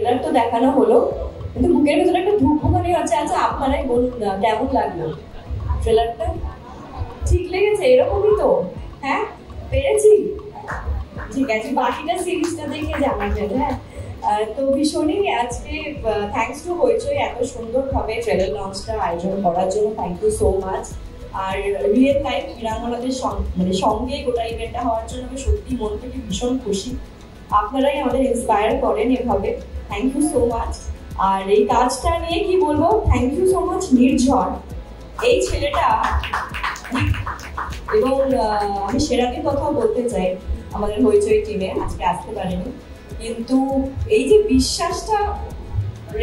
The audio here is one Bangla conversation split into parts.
ট্রেলার তো দেখানো হলো, কিন্তু বুকের ভিতরে একটা ধুকপুকানি হচ্ছে। আচ্ছা আপনারাই বলুন না কেমন লাগলো ট্রেলারটা? ঠিক লেগেছে? এরকমই তো? হ্যাঁ, পেরেছি? ঠিক আছে, বাকিটা সিরিজটা দেখে জানাবেন। হ্যাঁ, তো ভীষণই আজকে থ্যাঙ্কস টু হইচই এত সুন্দরভাবে ট্রেলার লঞ্চটা আয়োজন করার জন্য, থ্যাংক ইউ সো মাচ। আর রিয়েল লাইফ বীরাঙ্গনাদের মানে সঙ্গে গোটা ইভেন্টটা হওয়ার জন্য আমি সত্যি মন থেকে ভীষণ খুশি। আপনারাই আমাদের ইন্সপায়ার করেন এভাবে, থ্যাংক ইউ সো মাচ। আর এই কাজটা নিয়ে কি বলবো, থ্যাংক ইউ সো মাচ নির্ঝর। এই ছেলেটা, এবং আমি সেরাটির কথাও বলতে চাই, আমাদের হইচই টিমে আজকে আসতে পারেনি, কিন্তু এই যে বিশ্বাসটা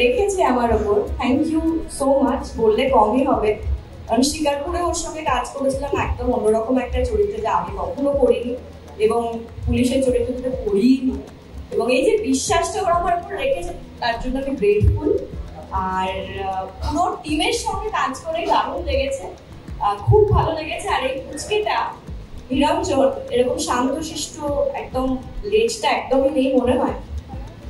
রেখেছে আমার ওপর, থ্যাংক ইউ সো মাচ বললে কমই হবে। আমি শিকারপুরে ওর সঙ্গে কাজ করেছিলাম একদম অন্যরকম একটা চরিত্রে, যা আমি কখনো করিনি এবং পুলিশের চরিত্রটা করিনি, এবং এই যে বিশ্বাসটা ওরা আমার উপর রেখেছে তার জন্য আমি গ্রেটফুল। আর পুরো টিমের সঙ্গে কাজ করে দারুণ লেগেছে, খুব ভালো লেগেছে। আর এই পুচকেটা নিরঞ্জন এরকম শান্তশিষ্ট, একদম লেজটা একদমই নেই মনে হয়,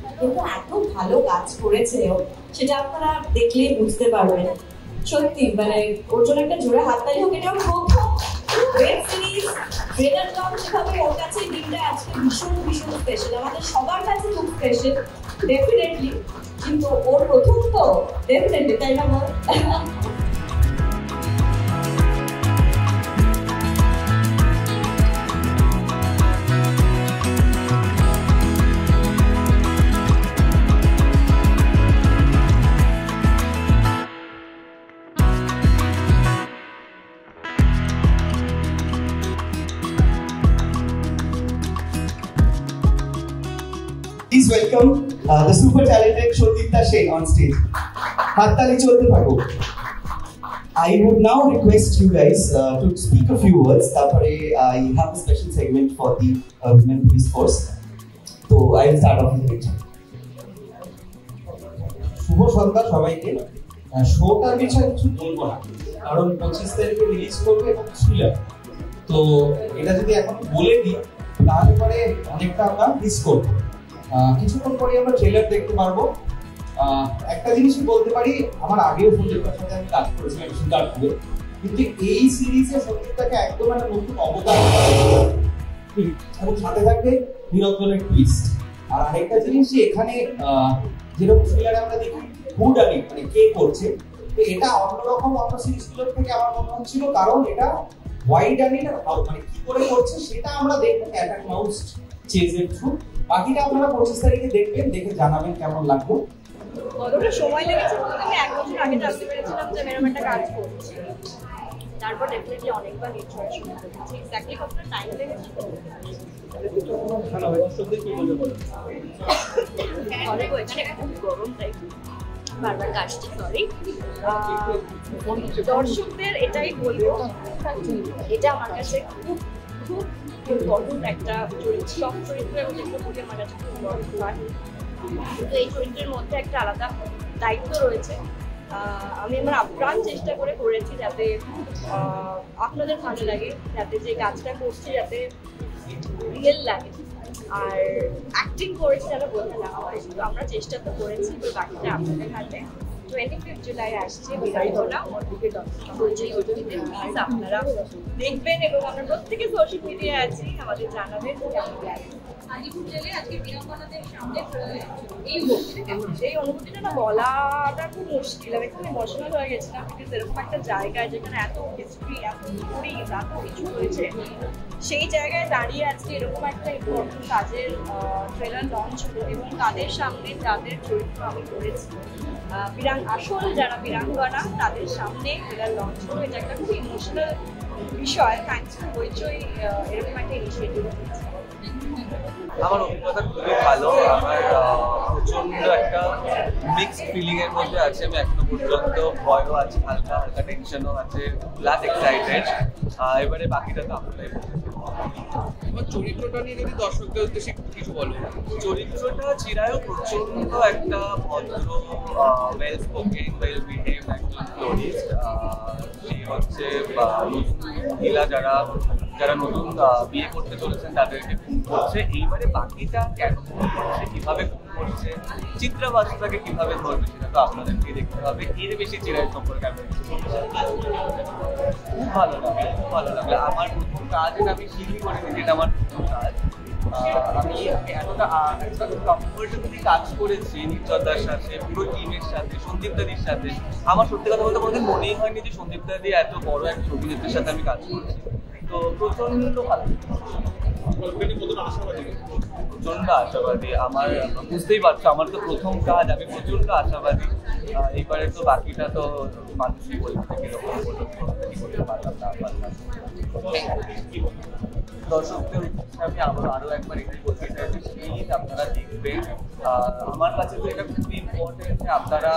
কিন্তু এত ভালো কাজ করেছে ও, সেটা আপনারা দেখলেই বুঝতে পারবেন। সত্যি মানে ওর জন্য একটা জোরে হাততালি হোক। এটা প্রথম ওয়েব সিরিজ ট্রেলার লঞ্চ হবে, ওর কাছে দিনটা আজকে ভীষণ ভীষণ স্পেশাল, আমাদের সবার কাছে খুব স্পেশাল ডেফিনেটলি, কিন্তু ওর প্রথম তো ডেফিনেটলি, তাই না বল? Please welcome the super talented Shodipta Sen on stage. Hattali cholte thako. I would now request you guys to speak a few words. Tapore I have a special segment for the women police force. So I will start off with it. শুভ সন্ধ্যা সবাইকে। শোটার বিষয়ে কিছু বলবো না, কারণ 25 তারিখে রিলিজ করবে এবং থ্রিলার, তো এটা যদি এখন বলে দিই তাহলে পরে অনেকটা আমরা মিস করবো। কিছুক্ষণ পরে আমরা ট্রেলার দেখতে পারবো। একটা জিনিসই বলতে পারি, আমার আগেও সঞ্জিতার সাথে আমি কাজ করেছিলাম শিকারপুরে, কিন্তু এই সিরিজে সঞ্জিতাকে একদম একটা নতুন অবদান এবং সাথে থাকবে নিরঞ্জনের টুইস্ট। আর আরেকটা জিনিস যে এখানে যেরকম থ্রিলারে আমরা দেখি হুডানি মানে কে করছে, তো এটা অন্যরকম অন্য সিরিজগুলোর থেকে আমার মনে হচ্ছিল, কারণ এটা ওয়াইড আনিটা মানে কি করে করছে সেটা আমরা দেখবো অ্যাটাক মাউস চেজের থ্রু। বাকিটা আপনারা 25 তারিখে দেখবেন, দেখে জানাবেন কেমন লাগলো। কতটা সময় লেগেছে বলতে, আমি 1 বছর আগে জানতে পেরেছিলাম যে এরকম একটা কাজ করছি, তারপর ডেফিনেটলি অনেকবার নিশ্চয় শুরু করেছি। এক্স্যাক্টলি কতটা টাইম লেগেছে অনেক, এখানে খুব গরম তাই বারবার কাশছি, সরি। দর্শকদের এটাই বলবো, এটা আমার কাছে খুব খুব ইম্পর্টেন্ট একটা চরিত্র, সব চরিত্র এবং যেগুলো বলি আমার কাছে খুব ইম্পর্টেন্ট হয়, কিন্তু এই চরিত্রের মধ্যে একটা আলাদা দায়িত্ব রয়েছে। আমি আমার আপ্রাণ চেষ্টা করে করেছি যাতে আপনাদের ভালো লাগে, যাতে যে কাজটা করছি যাতে রিয়েল লাগে, আর অ্যাক্টিং করেছি যারা বোঝা না হয়, কিন্তু আমরা চেষ্টা তো করেছি, এবার বাকিটা আপনাদের হাতে। 25 জুলাই আসছে বিরাঙ্গনা, হইচই ওটিটিতে, প্লিজ আপনারা দেখবেন এবং আমরা প্রত্যেকে সোশ্যাল মিডিয়ায় আছি, আমাদের জানাবেন কেমন লাগে। আলিপুর জেলায় আজকে বিরাঙ্গনাদের সামনে এই অনুভূতিটা না বলাটা খুব মুশকিল। আমি খুব ইমোশনাল হয়ে গেছিলাম, বিকজ এরকম একটা জায়গায় যেখানে এত হিস্ট্রি, এত স্টোরি, এত কিছু রয়েছে, সেই জায়গায় দাঁড়িয়ে আজকে এরকম একটা ইম্পর্টেন্ট কাজের ট্রেলার লঞ্চ হলো, এবং তাদের সামনে যাদের চরিত্র আমি করেছি, আসল যারা বীরাঙ্গনা তাদের সামনে ট্রেলার লঞ্চ হলো, এটা একটা খুব ইমোশনাল বিষয়। থ্যাংকস টু হইচই এরকম একটা ইনিশিয়েটিভ নিয়েছে। আমার অভিজ্ঞতা খুবই ভালো, আমার প্রচন্ড একটা মিক্সড ফিলিং এর মধ্যে আছে। আমি এখনো পর্যন্ত ভয়ও আছে, হালকা হালকা টেনশনও আছে, প্লাস এক্সাইটেড। এবারে বাকিটা তো আপনারাই আমার চরিত্রটা নিয়ে যদি দর্শকদের উদ্দেশ্যে কিছু বলো। চরিত্রটা চিরায়ও প্রচন্ড একটা ভদ্র, ওয়েল স্পোকেন, ওয়েল বিহেভ একজন ফ্লোরিস্ট। সে হচ্ছে মহিলা যারা যারা নতুন বিয়ে করতে চলেছেন তাদেরকে খুন করছে, এইবারে বাকিটা কেন খুন করছে, কিভাবে খুন করছে, চিত্রা বাসুটাকে কিভাবে ধরবে সেটা তো আপনাদেরকে দেখতে হবে। এর বেশি চিরাই সম্পর্কে আমি খুব ভালো লাগে, খুব ভালো লাগে। আমার প্রথম কাজ এটা আমি ফিলই করিনি, যেটা আমার প্রথম কাজ। আমি এতটা কমফোর্টেবলি কাজ করেছি নির্জদার সাথে, পুরো টিমের সাথে, সন্দীপ দাদির সাথে। আমার সত্যি কথা বলতে কোনোদিন মনেই হয়নি যে সন্দীপ দাদি এত বড় একটা অভিনেত্রীর সাথে আমি কাজ করছি। তো প্রচন্ড ভালো, প্রচন্ড আশাবাদী। আমার বুঝতেই পারছো, আমার তো প্রথম কাজ, আমি প্রচন্ড আশাবাদী। এইবারে তো বাকিটা তো মানুষই বলছে কিরকম করতে পারলাম না পারলাম। দর্শকদের আমি আরো একবার এটাই বলতে চাই যে প্লিজ আপনারা দেখবেন। আমার কাছে তো এটা খুবই ইম্পর্টেন্ট যে আপনারা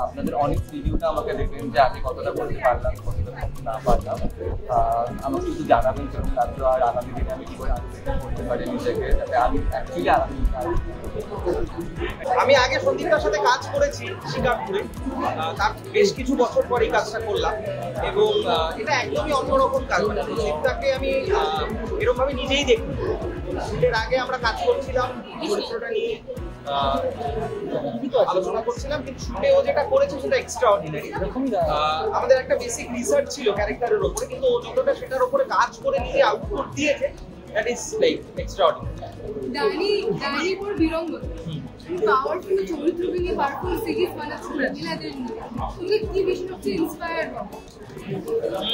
আপনাদের অনেক রিভিউটা আমাকে দেখবেন যে আমি কতটা বলতে পারলাম, কতটা না পারলাম। আমাকে শুধু জানাবেন যেরকম লাগলো, আর আগামী দিনে আমি কি করে আরো করতে পারি নিজেকে, যাতে আমি অ্যাকচুয়ালি আগামী আমি আগে সন্দীপটার সাথে কাজ করেছি শিকারপুরে, তার বেশ কিছু বছর পরেই কাজটা করলাম এবং এটা একদমই অন্যরকম কাজ। মানে সন্দীপটাকে আমি এরকম ভাবে নিজেই দেখি। শুটের আগে আমরা কাজ করছিলাম চরিত্রটা নিয়ে আলোচনা করছিলাম, কিন্তু শুটে ও যেটা করেছে সেটা এক্সট্রা অর্ডিনারি। আমাদের একটা বেসিক রিসার্চ ছিল ক্যারেক্টারের উপরে, কিন্তু ও যতটা সেটার উপরে কাজ করে নিজে আউটপুট দিয়েছে, that is like extra ordinary. ডাইনি পর বিরঙ্গন পাওয়ারফুল চরিত্রকে নিয়ে পাওয়ারফুল সিরিজ বানাচ্ছে মহিলাদের নিয়ে, তুমি কি বেশি সবচেয়ে ইন্সপায়ার হও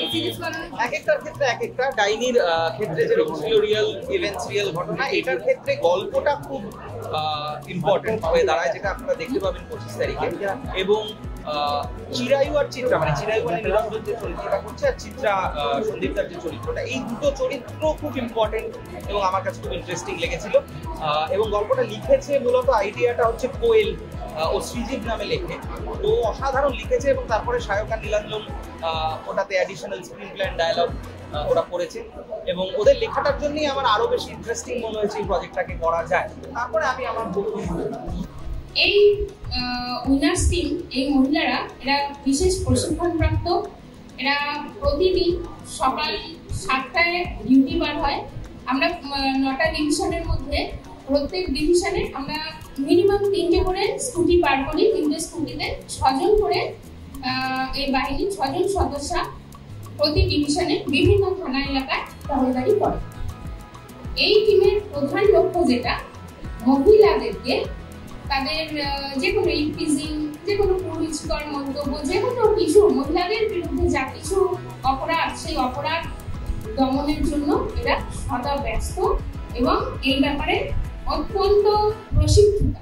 এই সিরিজ বানানোর? এক একটার ক্ষেত্রে এক একটা। ডাইনির ক্ষেত্রে যেরকম ছিল রিয়েল ইভেন্টস, রিয়েল ঘটনা, এটার ক্ষেত্রে গল্পটা খুব ইম্পর্টেন্ট হয়ে দাঁড়ায়, যেটা আপনারা দেখতে পাবেন 25 তারিখে। এবং চিরায়ু আর চিত্রা, মানে চিরায়ু মানে নিরঞ্জন যে চরিত্রটা করছে, আর চিত্রা সন্দীপদার যে চরিত্রটা, এই দুটো চরিত্র খুব ইম্পর্টেন্ট এবং আমার কাছে খুব ইন্টারেস্টিং লেগেছিল। এবং গল্পটা লিখেছে মূলত, আইডিয়াটা হচ্ছে কোয়েল, ও সৃজিত নামে লেখে, তো অসাধারণ লিখেছে। এবং তারপরে সায়ক আর নীলাঞ্জন ওটাতে additional screenplay and dialogue ওরা করেছে, এবং ওদের লেখাটার জন্যই আমার আরো বেশি ইন্টারেস্টিং মনে হয়েছে এই প্রজেক্টটাকে করা যায়। তারপরে আমি আমার এই উইনার্স টিম, এই মহিলারা এরা বিশেষ প্রশিক্ষণপ্রাপ্ত। এরা প্রতিদিন সকাল 7টায় ডিউটি বার হয়। আমরা 9টা ডিভিশনের মধ্যে প্রত্যেক ডিভিশনে আমরা মিনিমাম 3টে করে স্কুটি পার করি। 3টে স্কুটিতে 6 জন করে এই বাহিনীর 6 জন সদস্য প্রতি ডিভিশনে বিভিন্ন থানা এলাকায় টহলদারি করে। এই টিমের প্রধান লক্ষ্য যেটা, মহিলাদেরকে তাদের যে কোনো ইনফিজিং, যে কোনো কুরুচিকর মন্তব্য, যে কোনো কিছু মহিলাদের বিরুদ্ধে যা কিছু অপরাধ, সেই অপরাধ দমনের জন্য এরা সদা ব্যস্ত এবং এই ব্যাপারে অত্যন্ত প্রশিক্ষিত।